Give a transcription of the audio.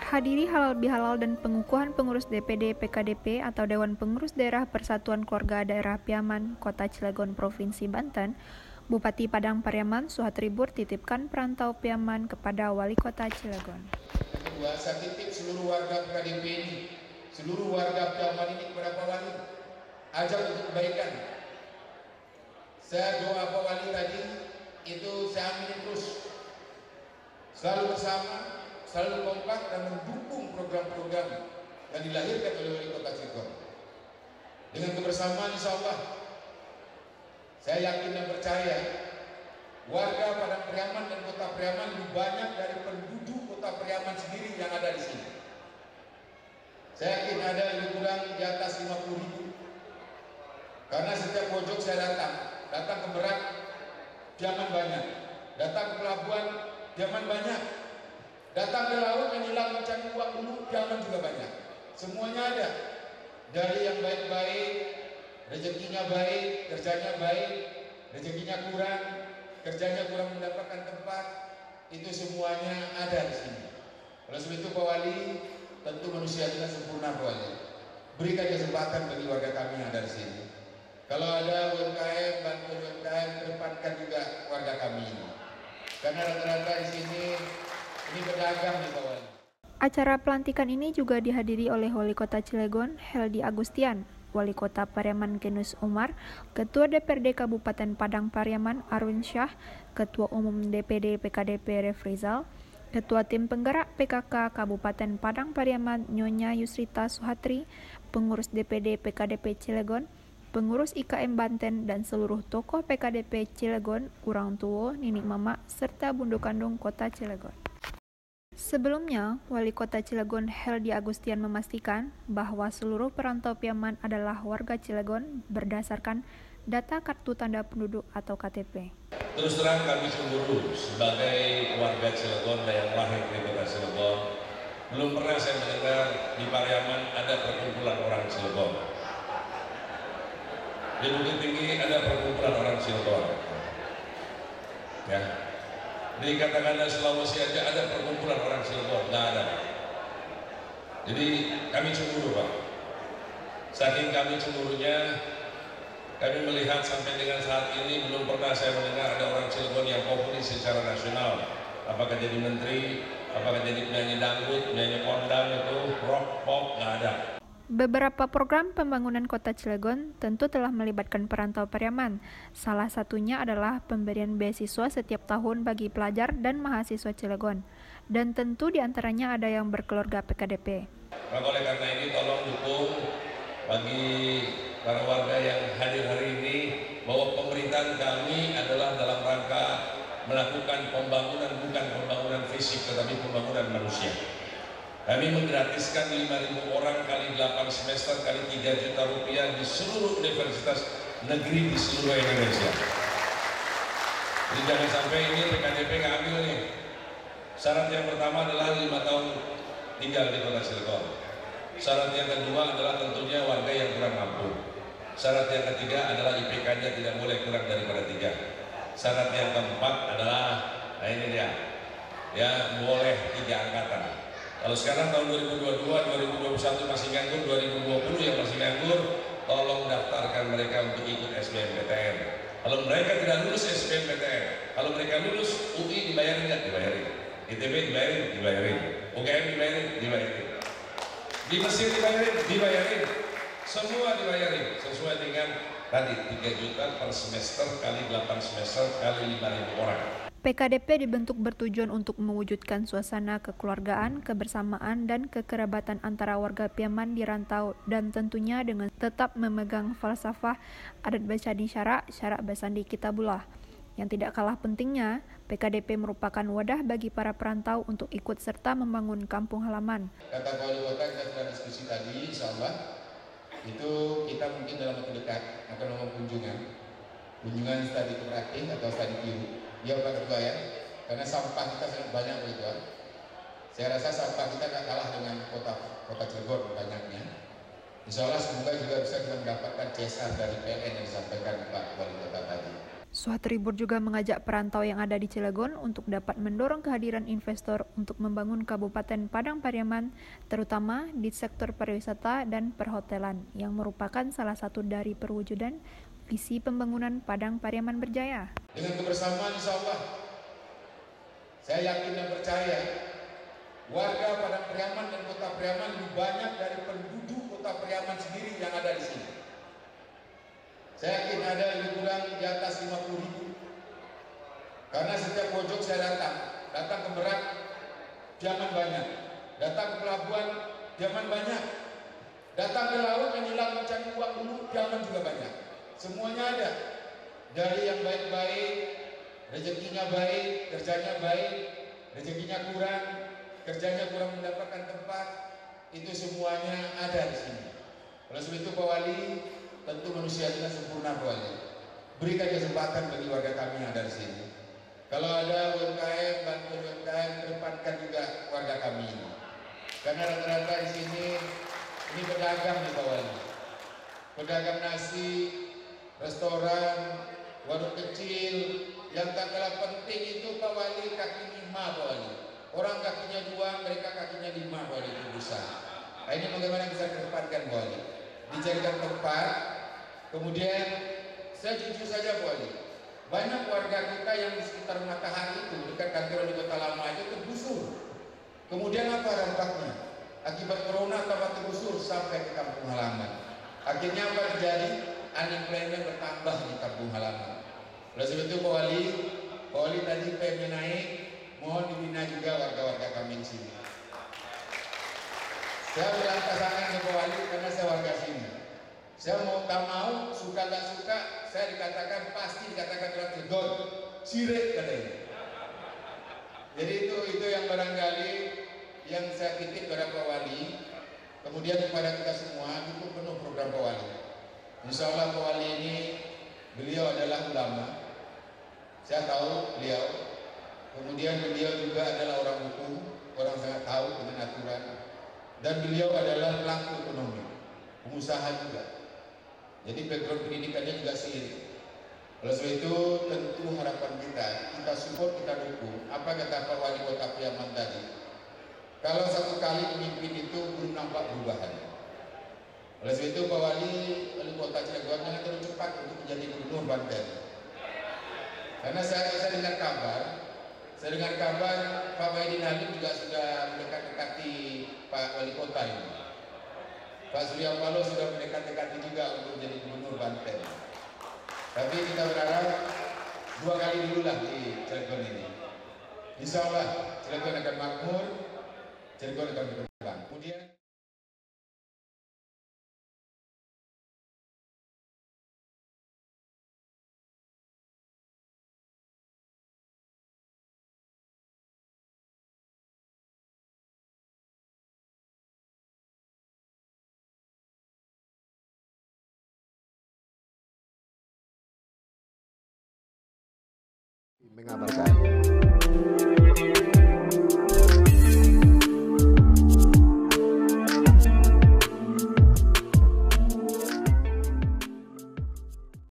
Hadiri halal bihalal dan pengukuhan pengurus DPD PKDP atau Dewan Pengurus Daerah Persatuan Keluarga Daerah Piaman, Kota Cilegon, Provinsi Banten, Bupati Padang Pariaman Suhatribur titipkan perantau Piaman kepada Wali Kota Cilegon. Kedua, saya titip seluruh warga PKDP ini, seluruh warga Piaman ini kepada Pak Wali, ajak untuk kebaikan. Saya doa Pak Wali tadi, itu saya aminin terus, selalu bersama, selalu kompak dan mendukung program-program yang dilahirkan oleh Wali Kota Cilegon. Dengan kebersamaan insya Allah, saya yakin dan percaya warga Padang Pariaman dan Kota Pariaman lebih banyak dari penduduk Kota Pariaman sendiri yang ada di sini. Saya yakin ada lebih kurang di atas 50.000. Karena setiap pojok saya datang ke Merak, Piaman banyak, datang ke pelabuhan, Piaman banyak, datang ke laut menyilang mencari uang dulu, Piaman juga banyak. Semuanya ada, dari yang baik-baik, rezekinya baik, kerjanya baik, rezekinya kurang, kerjanya kurang mendapatkan tempat, itu semuanya ada di sini. Oleh sebab itu Pak Wali, tentu manusia tidak sempurna Pak Wali. Berikan kesempatan bagi warga kami yang ada di sini. Kalau ada UMKM, bantu UMKM, kedepankan juga warga kami ini. Karena rata-rata di sini ini pedagang nih Pak Wali. Acara pelantikan ini juga dihadiri oleh Wali Kota Cilegon, Heldi Agustian, Wali Kota Pariaman Genus Umar, Ketua DPRD Kabupaten Padang Pariaman Arwin Syah, Ketua Umum DPD PKDP Refrizal, Ketua Tim Penggerak PKK Kabupaten Padang Pariaman Nyonya Yusrita Suhatri, pengurus DPD PKDP Cilegon, pengurus IKM Banten dan seluruh tokoh PKDP Cilegon, Urang Tuo, Nini Mama, serta Bundu Kandung Kota Cilegon. Sebelumnya, Wali Kota Cilegon Heldi Agustian memastikan bahwa seluruh perantau Piaman adalah warga Cilegon berdasarkan data Kartu Tanda Penduduk atau KTP. Terus terang kami cemburu sebagai warga Cilegon dan yang lahir di Kota Cilegon. Belum pernah saya mendengar di Pariaman ada perkumpulan orang Cilegon. Di Bukit Tinggi ada perkumpulan orang Cilegon. Ya. Di katakanlah Sulawesi aja ada perkumpulan orang Cilegon, nggak ada. Jadi kami cemburu Pak. Saking kami cemburunya, kami melihat sampai dengan saat ini belum pernah saya mendengar ada orang Cilegon yang populis secara nasional. Apakah jadi menteri, apakah jadi penyanyi dangdut, penyanyi kondang itu, rock, pop, nggak ada. Beberapa program pembangunan Kota Cilegon tentu telah melibatkan perantau Pariaman. Salah satunya adalah pemberian beasiswa setiap tahun bagi pelajar dan mahasiswa Cilegon. Dan tentu diantaranya ada yang berkeluarga PKDP. Maka oleh karena ini tolong dukung bagi para warga yang hadir hari ini bahwa pemerintahan kami adalah dalam rangka melakukan pembangunan, bukan pembangunan fisik tetapi pembangunan manusia. Kami menggratiskan 5.000 orang kali 8 semester kali 3 juta rupiah di seluruh universitas negeri di seluruh Indonesia. Jadi jangan sampai ini PKDP ngambil nih. Syarat yang pertama adalah 5 tahun tinggal di Kota Cilegon. Syarat yang kedua adalah tentunya warga yang kurang mampu. Syarat yang ketiga adalah IPK-nya tidak boleh kurang daripada 3. Syarat yang keempat adalah, nah ini dia, ya boleh 3 angkatan. Kalau sekarang tahun 2022, 2021 masih nganggur, 2020 yang masih nganggur, tolong daftarkan mereka untuk ikut SBMPTN. Kalau mereka tidak lulus SBMPTN, kalau mereka lulus UI dibayarin nggak? Dibayarin. ITB dibayarin? Dibayarin. UGM dibayarin? Dibayarin. Di Mesir dibayarin? Dibayarin. Semua dibayarin sesuai dengan tadi 3 juta per semester kali 8 semester kali 5.000 orang. PKDP dibentuk bertujuan untuk mewujudkan suasana kekeluargaan, kebersamaan, dan kekerabatan antara warga Piaman di rantau dan tentunya dengan tetap memegang falsafah adat basadi syarak basandi kitabullah. Yang tidak kalah pentingnya, PKDP merupakan wadah bagi para perantau untuk ikut serta membangun kampung halaman. Kata Wali Kota kita sudah diskusi tadi, insya Allah itu kita mungkin dalam waktu dekat akan melakukan kunjungan studi praktik atau studi biru. Ya Pak Ketua ya, karena sampah kita sangat banyak begitu. Saya rasa sampah kita tidak kalah dengan kota Cilegon banyaknya. Insya Allah semoga juga bisa kita mendapatkan CSR dari PLN yang disampaikan Pak Wali Kota tadi. Suhatribur juga mengajak perantau yang ada di Cilegon untuk dapat mendorong kehadiran investor untuk membangun Kabupaten Padang Pariaman, terutama di sektor pariwisata dan perhotelan, yang merupakan salah satu dari perwujudan visi pembangunan Padang Pariaman berjaya. Dengan kebersamaan insya Allah, saya yakin dan percaya warga Padang Pariaman dan Kota Pariaman lebih banyak dari penduduk Kota Pariaman sendiri yang ada di sini. Saya yakin ada lebih kurang di atas 50.000. Karena setiap pojok saya datang ke Merak, jangan banyak. Datang ke pelabuhan, jangan banyak. Datang ke laut menyelam mencari uang dulu, jangan juga banyak. Semuanya ada. Dari yang baik-baik, rezekinya baik, kerjanya baik, rezekinya kurang, kerjanya kurang mendapatkan tempat, itu semuanya ada di sini. Oleh sebab itu Pak Wali, tentu manusia tidak sempurna Pak Wali. Berikan kesempatan bagi warga kami yang ada di sini. Kalau ada UMKM, bantu UMKM, kedepankan juga warga kami ini. Karena rata-rata di sini ini pedagang nih Pak Wali. Pedagang nasi, restoran, warung kecil, yang tak kalah penting itu Pak Wali kaki 5 Pak Wali. Orang kakinya 2, mereka kakinya 5 Pak Wali, itu bisa. Nah, ini bagaimana bisa kedepankan Pak Wali? Dicarikan tempat, kemudian saya jujur saja Pak Wali, banyak warga kita yang di sekitar Matahari itu, dekat kantor di Kota Lama itu tergusur. Kemudian apa dampaknya? Akibat corona tambah tergusur sampai ke kampung halaman. Akhirnya apa terjadi? Unemployment bertambah di kampung halaman. Oleh sebab itu Pak Wali tadi PM-nya naik, mohon dibina juga warga-warga kami di sini. Saya berangkat tangan ke Pak Wali karena saya warga sini. Saya mau tak mau, suka tak suka, saya dikatakan pasti dikatakan orang Cilegon, sirik katanya. Jadi itu yang barangkali yang saya titip kepada Pak Wali, kemudian kepada kita semua, itu penuh program Pak Wali. Insya Allah Pak Wali ini, beliau adalah ulama, saya tahu beliau, kemudian beliau juga adalah orang hukum, orang sangat tahu dengan aturan, dan beliau adalah pelaku ekonomi, pengusaha juga. Jadi background pendidikannya juga seiring. Oleh sebab itu tentu harapan kita support, kita dukung. Apa kata Pak Wali Kota Pariaman tadi? Kalau satu kali memimpin itu belum nampak perubahan. Oleh sebab itu Pak Wali Kota Cilegon jangan terlalu cepat untuk menjadi gubernur Banten. Karena saya dengar kabar Pak Maidin Halim juga sudah mendekat-dekati Pak Wali Kota ini. Pak Surya Paloh sudah mendekat-dekati juga untuk menjadi gubernur Banten. Tapi kita berharap 2 kali dulu lah di Cilegon ini. Insya Allah Cilegon akan makmur, Cilegon akan berkembang. Kemudian mengabarkan